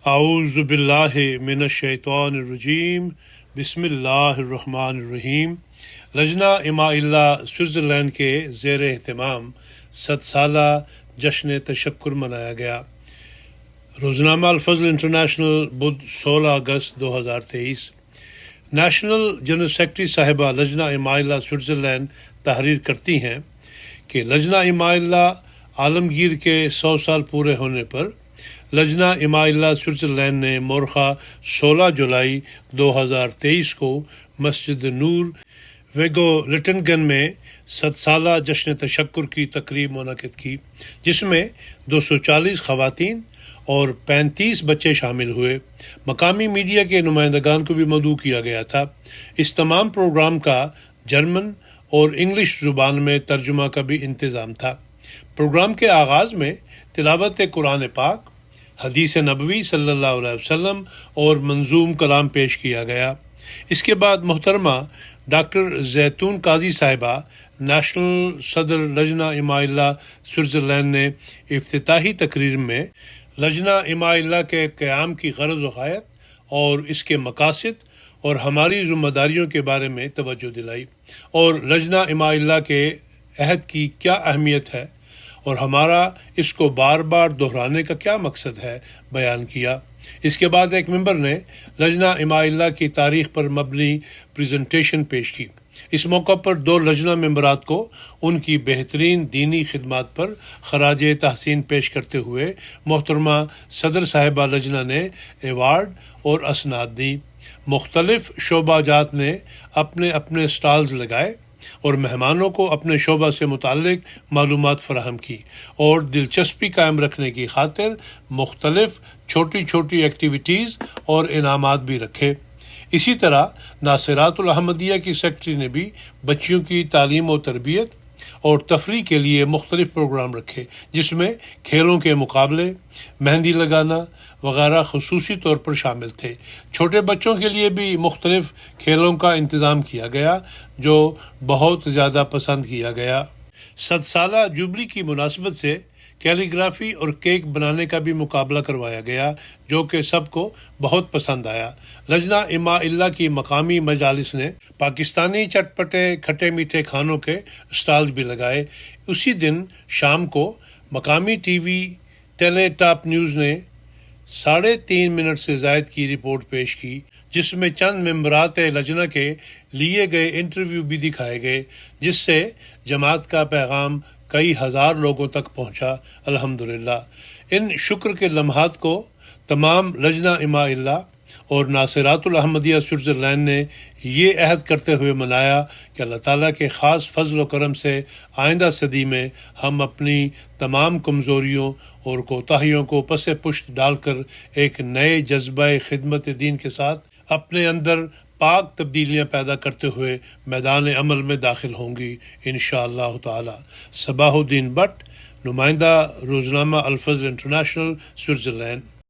اعوذ باللہ من الشیطان الرجیم بسم اللہ الرحمن الرحیم۔ لجنہ اماء سوئٹزرلینڈ کے زیر اہتمام 7 سالہ جشن تشکر منایا گیا۔ روزنامہ الفضل انٹرنیشنل بدھ 16 اگست 2023۔ نیشنل جنرل سیکرٹری صاحبہ لجنہ اماء سوئٹزرلینڈ تحریر کرتی ہیں کہ لجنہ اماء عالمگیر کے 100 سال پورے ہونے پر لجنہ اماء سوئٹزرلینڈ نے مورخہ 16 جولائی 2023 کو مسجد نور ویگو لٹنگن میں 7 سالہ جشن تشکر کی تقریب منعقد کی، جس میں 240 خواتین اور 35 بچے شامل ہوئے۔ مقامی میڈیا کے نمائندگان کو بھی مدعو کیا گیا تھا۔ اس تمام پروگرام کا جرمن اور انگلش زبان میں ترجمہ کا بھی انتظام تھا۔ پروگرام کے آغاز میں تلاوت قرآن پاک، حدیث نبوی صلی اللہ علیہ وسلم اور منظوم کلام پیش کیا گیا۔ اس کے بعد محترمہ ڈاکٹر زیتون قاضی صاحبہ، نیشنل صدر لجنہ اماء سوئٹزرلینڈ نے افتتاحی تقریر میں لجنہ اماء کے قیام کی غرض و غایت اور اس کے مقاصد اور ہماری ذمہ داریوں کے بارے میں توجہ دلائی، اور لجنہ اماء کے عہد کی کیا اہمیت ہے اور ہمارا اس کو بار بار دہرانے کا کیا مقصد ہے بیان کیا۔ اس کے بعد ایک ممبر نے لجنہ اماء کی تاریخ پر مبنی پریزنٹیشن پیش کی۔ اس موقع پر 2 لجنہ ممبرات کو ان کی بہترین دینی خدمات پر خراج تحسین پیش کرتے ہوئے محترمہ صدر صاحبہ لجنہ نے ایوارڈ اور اسناد دی۔ مختلف شعبہ جات نے اپنے سٹالز لگائے اور مہمانوں کو اپنے شعبہ سے متعلق معلومات فراہم کی، اور دلچسپی قائم رکھنے کی خاطر مختلف چھوٹی چھوٹی ایکٹیویٹیز اور انعامات بھی رکھے۔ اسی طرح ناصرات الاحمدیہ کی سیکرٹری نے بھی بچیوں کی تعلیم و تربیت اور تفریح کے لیے مختلف پروگرام رکھے، جس میں کھیلوں کے مقابلے، مہندی لگانا وغیرہ خصوصی طور پر شامل تھے۔ چھوٹے بچوں کے لیے بھی مختلف کھیلوں کا انتظام کیا گیا، جو بہت زیادہ پسند کیا گیا۔ 7 سالہ جوبلی کی مناسبت سے کیلیگرافی اور کیک بنانے کا بھی مقابلہ کروایا گیا، جو کہ سب کو بہت پسند آیا۔ لجنہ اماء کی مقامی مجالس نے پاکستانی چٹپٹے کھٹے میٹھے کھانوں کے اسٹالز بھی لگائے۔ اسی دن شام کو مقامی ٹی وی ٹیلی ٹاپ نیوز نے 3.5 منٹ سے زائد کی رپورٹ پیش کی، جس میں چند ممبرات لجنہ کے لیے گئے انٹرویو بھی دکھائے گئے، جس سے جماعت کا پیغام کئی ہزار لوگوں تک پہنچا۔ الحمدللہ ان شکر کے لمحات کو تمام لجنہ اماء اور ناصرات الاحمدیہ سوئٹزرلینڈ نے یہ عہد کرتے ہوئے منایا کہ اللہ تعالیٰ کے خاص فضل و کرم سے آئندہ صدی میں ہم اپنی تمام کمزوریوں اور کوتاہیوں کو پس پشت ڈال کر ایک نئے جذبہ خدمت دین کے ساتھ اپنے اندر پاک تبدیلیاں پیدا کرتے ہوئے میدان عمل میں داخل ہوں گی انشاءاللہ تعالی۔ صباح الدین بٹ، نمائندہ روزنامہ الفضل انٹرنیشنل، سوئٹزرلینڈ۔